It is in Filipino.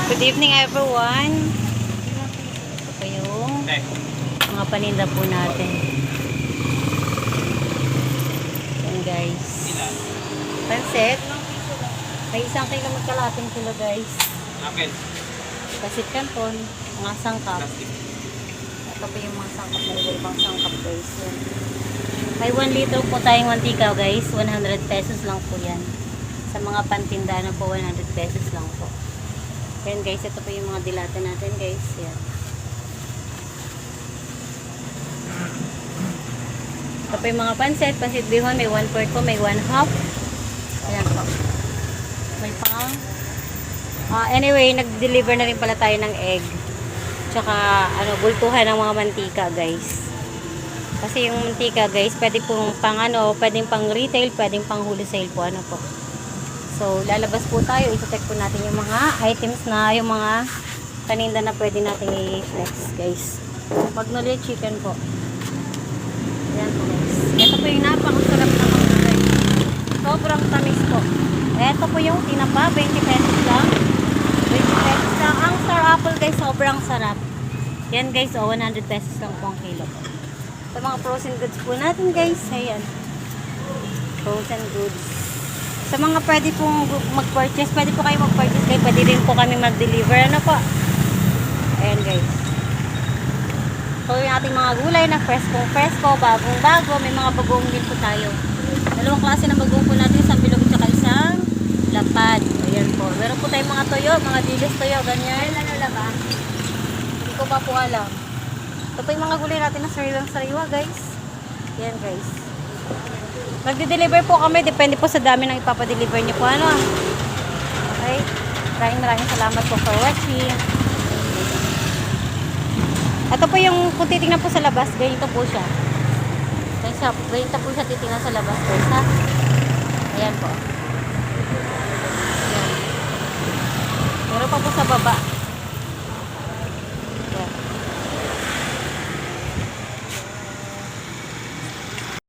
Good evening everyone. Ito po yung mga paninda po natin. Yan guys. Pansit. May 1 kilo magkalating kilo guys. Pasit canton. Mga sangkap. Ito po yung mga sangkap na ibang sangkap guys. Yan. May 1 litro po tayong mantika guys. 100 pesos lang po yan. Sa mga pantinda na po 100 pesos lang po. Yan guys, ito po yung mga dilata natin guys. Yan. Ito po yung mga pansit. Pansit bihon, may 1/4 po, may 1/2. Ayan po. May pang. Anyway, nag-deliver na rin pala tayo ng egg. Tsaka, bultuhan ng mga mantika guys. Kasi yung mantika guys, pwede pong pwedeng pang retail, pwedeng pang wholesale po. Po. So, lalabas po tayo. Ito-check po natin yung mga items na, yung mga paninda na pwede natin i-flex, guys. Magnolia chicken po. Ayan po, guys. Ito po yung napakasarap na mga guys. Sobrang tamis po. Ito po yung tinapa, 20 pesos lang. 20 pesos lang. Ang star apple, guys, sobrang sarap. Yan, guys, 100 pesos lang po ang kilo po. Sa mga frozen goods po natin, guys. Ayan. Frozen goods. Sa mga pwede pong mag-purchase, pwede po kayo mag-purchase kayo. Pwede rin po kami mag-deliver. Ano po? Ayan guys. So yung ating mga gulay na fresko, bagong-bago. May mga bagong din po tayo. 2 klase ng bagong po natin. Isang bilog at isang lapad. Ayan po. Meron po tayong mga toyo, mga dilis toyo. Ganyan. Ano ba? Hindi ko pa po alam. Ito po yung mga gulay natin na sariwang-sariwa guys. Ayan guys. Magde-deliver po kami, depende po sa dami ng ipapadeliver niyo po. Okay? Maraming salamat po for watching. Ito po yung, kung titingnan po sa labas, ganito po siya. Ganito po siya titingnan sa labas guys, ha? Ayan po.